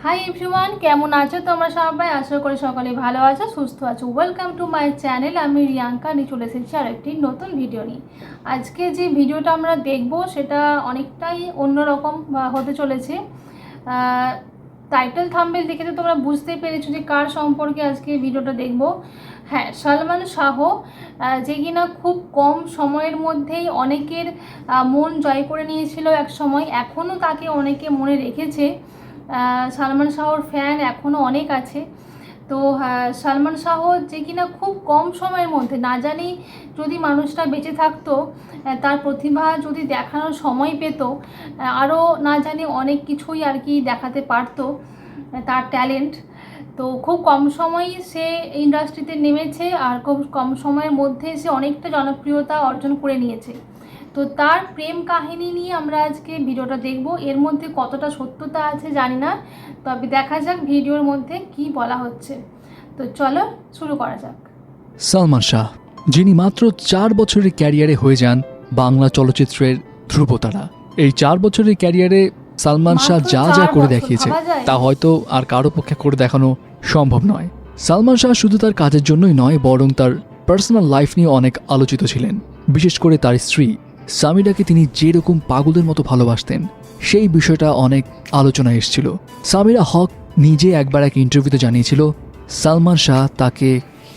Hi everyone, কেমন আছো তোমরা সবাই? আশা করি সকলে ভালো আছো, সুস্থ আছো। Welcome to my channel. আমি রিয়াঙ্কা নিয়ে চলে এসেছি আর একটি নতুন ভিডিও নিয়ে। আজকে যে ভিডিওটা আমরা দেখব সেটা অনেকটাই অন্যরকম হতে চলেছে। টাইটেল থাম্বনেল দেখে তো তোমরা বুঝতেই পেরেছো যে কার সম্পর্কে আজকে ভিডিওটা দেখব। হ্যাঁ, সালমান শাহ, যে কিনা খুব কম সময়ের মধ্যেই অনেকের মন জয় করে নিয়েছিল এক সময়, এখনও তাকে অনেকে মনে রেখেছে। সালমান শাহর ফ্যান এখনও অনেক আছে। তো সালমান শাহ যে কিনা খুব কম সময়ের মধ্যে, না জানি যদি মানুষটা বেঁচে থাকতো, তার প্রতিভা যদি দেখানোর সময় পেত, আরও না জানি অনেক কিছুই আর কি দেখাতে পারতো, তার ট্যালেন্ট। তো খুব কম সময়ই সে ইন্ডাস্ট্রিতে নেমেছে আর খুব কম সময়ের মধ্যে সে অনেকটা জনপ্রিয়তা অর্জন করে নিয়েছে। তো তার প্রেম কাহিনী নিয়ে আমরা আজকে ভিডিওটা দেখব। এর মধ্যে কতটা সত্যতা আছে জানি না, তবে দেখা যাক ভিডিওর মধ্যে কি বলা হচ্ছে। তো চলো শুরু করা যাক। সালমান শাহ, যিনি মাত্র 4 বছরের ক্যারিয়ারে হয়ে যান বাংলা চলচ্চিত্রের ধ্রুবতারা। এই 4 বছরের ক্যারিয়ারে সালমান শাহ যা যা করে দেখিয়েছে তা হয়তো আর কারো পক্ষে করে দেখানো সম্ভব নয়। সালমান শাহ শুধু তার কাজের জন্যই নয়, বরং তার পার্সোনাল লাইফ নিয়ে অনেক আলোচিত ছিলেন। বিশেষ করে তার স্ত্রী সামিরাকে তিনি যেরকম পাগলের মতো ভালোবাসতেন, সেই বিষয়টা অনেক আলোচনায় এসেছিল। সামিরা হক নিজে একবার এক ইন্টারভিউতে জানিয়েছিল সালমান শাহ তাকে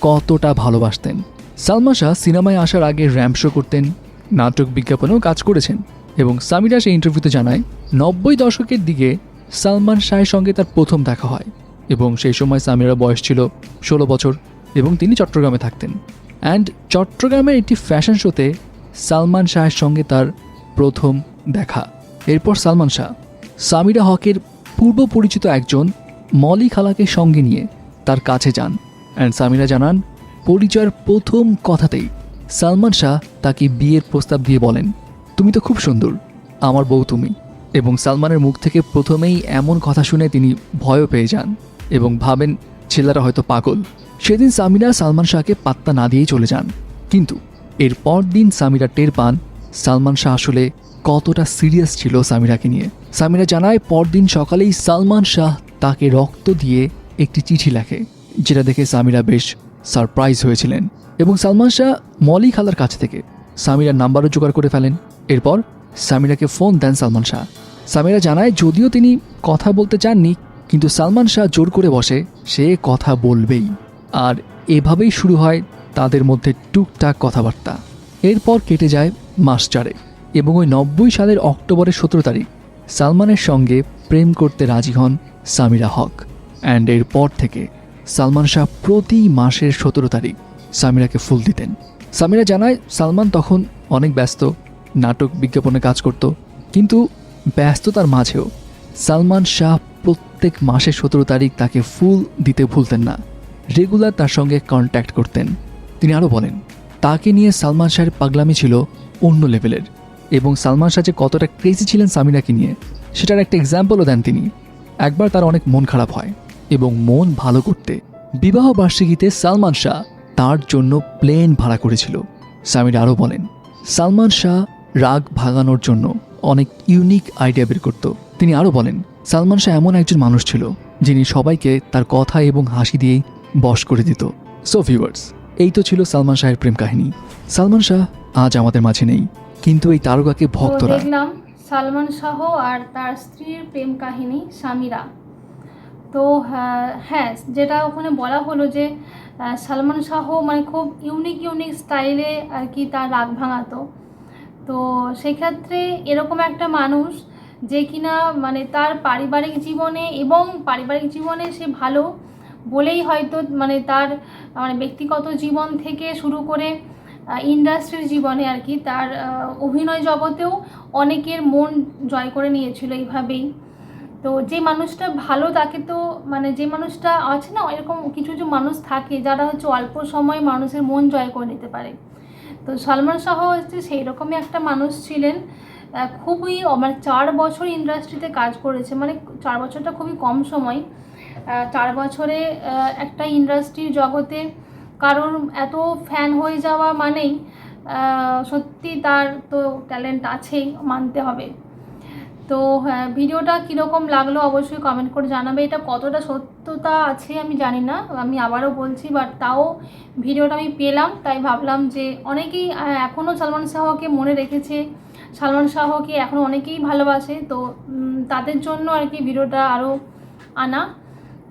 কতটা ভালোবাসতেন। সালমান শাহ সিনেমায় আসার আগে র্যাম্প শো করতেন, নাটক বিজ্ঞাপনেও কাজ করেছেন, এবং সামিরা সেই ইন্টারভিউতে জানায় 90 দশকের দিকে সালমান শাহের সঙ্গে তার প্রথম দেখা হয়, এবং সেই সময় সামিরার বয়স ছিল 16 বছর এবং তিনি চট্টগ্রামে থাকতেন। অ্যান্ড চট্টগ্রামের একটি ফ্যাশন শোতে সালমান শাহের সঙ্গে তার প্রথম দেখা। এরপর সালমান শাহ সামিরা হকের পূর্ব পরিচিত একজন মলি খালাকে সঙ্গে নিয়ে তার কাছে যান। অ্যান্ড সামিরা জানান, পরিচয়ের প্রথম কথাতেই সালমান শাহ তাকে বিয়ের প্রস্তাব দিয়ে বলেন, তুমি তো খুব সুন্দর, আমার বউ তুমি। এবং সালমানের মুখ থেকে প্রথমেই এমন কথা শুনে তিনি ভয়ও পেয়ে যান এবং ভাবেন ছেলেরা হয়তো পাগল। সেদিন সামিরা সালমান শাহকে পাত্তা না দিয়েই চলে যান। কিন্তু এর পর দিন সামিরা টের পান সালমান শাহ আসলে কতটা সিরিয়াস ছিল সামিরাকে নিয়ে। সামিরা জানায়, পরদিন সকালেই সালমান শাহ তাকে রক্ত দিয়ে একটি চিঠি লেখে, যেটা দেখে সামিরা বেশ সারপ্রাইজ হয়েছিলেন। এবং সালমান শাহ মলি খালার কাছ থেকে সামিরার নাম্বারও জোগাড় করে ফেলেন। এরপর সামিরাকে ফোন দেন সালমান শাহ। সামিরা জানায়, যদিও তিনি কথা বলতে চাননি, কিন্তু সালমান শাহ জোর করে বসে সে কথা বলবেই। আর এভাবেই শুরু হয় তাদের মধ্যে টুকটাক কথাবার্তা। এরপর কেটে যায় মাস 4 এবং ওই 90 সালের অক্টোবরের 17 তারিখ সালমানের সঙ্গে প্রেম করতে রাজি হন সামিরা হক। অ্যান্ড এরপর থেকে সালমান শাহ প্রতি মাসের 17 তারিখ সামিরাকে ফুল দিতেন। সামিরা জানায়, সালমান তখন অনেক ব্যস্ত, নাটক বিজ্ঞাপনে কাজ করত, কিন্তু ব্যস্ততার মাঝেও সালমান শাহ প্রত্যেক মাসের 17 তারিখ তাকে ফুল দিতে ভুলতেন না, রেগুলার তার সঙ্গে কন্ট্যাক্ট করতেন। তিনি আরও বলেন, তাকে নিয়ে সালমান শাহের পাগলামি ছিল অন্য লেভেলের, এবং সালমান শাহ যে কতটা ক্রেজি ছিলেন সামিরাকে নিয়ে সেটার একটা এক্সাম্পলও দেন তিনি। একবার তার অনেক মন খারাপ হয় এবং মন ভালো করতে বিবাহ বার্ষিকীতে সালমান শাহ তার জন্য প্লেন ভাড়া করেছিল। সামিরা আরও বলেন, সালমান শাহ রাগ ভাগানোর জন্য অনেক ইউনিক আইডিয়া বের করত। তিনি আরও বলেন, সালমান শাহ এমন একজন মানুষ ছিল যিনি সবাইকে তার কথা এবং হাসি দিয়েই বশ করে দিত। সো ভিউয়ার্স, এই তো ছিল সালমান শাহের প্রেম কাহিনী। সালমান শাহ আজ আমাদের মাঝে নেই, কিন্তু এই তারকাকে ভক্তরা। দেখলাম সালমান শাহ আর তার স্ত্রীর প্রেম কাহিনী সামিরা। তো হ্যাঁ, যেটা ওখানে বলা হলো যে সালমান শাহ মানে খুব ইউনিক স্টাইলে আর কি তার রাগ ভাঙাতো। তো সেক্ষেত্রে এরকম একটা মানুষ যে কিনা মানে তার পারিবারিক জীবনে সে ভালো বলেই হয়তো মানে তার মানে ব্যক্তিগত জীবন থেকে শুরু করে ইন্ডাস্ট্রির জীবনে আর কি তার অভিনয় জগতেও অনেকের মন জয় করে নিয়েছিল এইভাবেই। তো যে মানুষটা ভালো তাকে তো মানে যে মানুষটা আছে না, এরকম কিছু কিছু মানুষ থাকে যারা হচ্ছে অল্প সময় মানুষের মন জয় করে নিতে পারে। তো সালমান শাহ হচ্ছে সেই রকমই একটা মানুষ ছিলেন। খুবই মানে 4 বছর ইন্ডাস্ট্রিতে কাজ করেছে, মানে 4 বছরটা খুবই কম সময়। 4 বছরে একটা ইন্ডাস্ট্রির জগতে কারোর এত ফ্যান হয়ে যাওয়া মানেই সত্যি তার তো ট্যালেন্ট আছেই, মানতে হবে। তো হ্যাঁ, ভিডিওটা কীরকম লাগলো অবশ্যই কমেন্ট করে জানাবে। এটা কতটা সত্যতা আছে আমি জানি না, আমি আবারও বলছি, বাট তাও ভিডিওটা আমি পেলাম, তাই ভাবলাম যে অনেকেই এখনও সালমান শাহকে মনে রেখেছে, সালমান শাহকে এখনও অনেকেই ভালোবাসে। তো তাদের জন্য আর কি ভিডিওটা আরও আনা।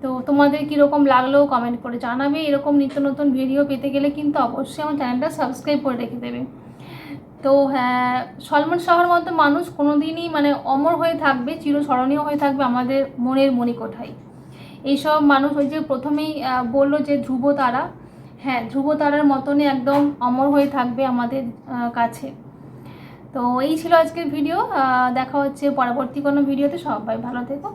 তো তোমাদের কীরকম লাগলো কমেন্ট করে জানাবে। এরকম নিত্য নতুন ভিডিও পেতে গেলে কিন্তু অবশ্যই আমার চ্যানেলটা সাবস্ক্রাইব করে রেখে দেবে। তো হ্যাঁ, সালমান শাহর মতো মানুষ কোনোদিনই মানে অমর হয়ে থাকবে, চিরস্মরণীয় হয়ে থাকবে আমাদের মনের মণিকোঠায়। এইসব মানুষ ওই যে প্রথমেই বললো যে ধ্রুবতারা, হ্যাঁ ধ্রুবতারার মতনই একদম অমর হয়ে থাকবে আমাদের কাছে। তো এই ছিল আজকের ভিডিও, দেখা হচ্ছে পরবর্তী কোনো ভিডিওতে। সবাই ভালো থেকো।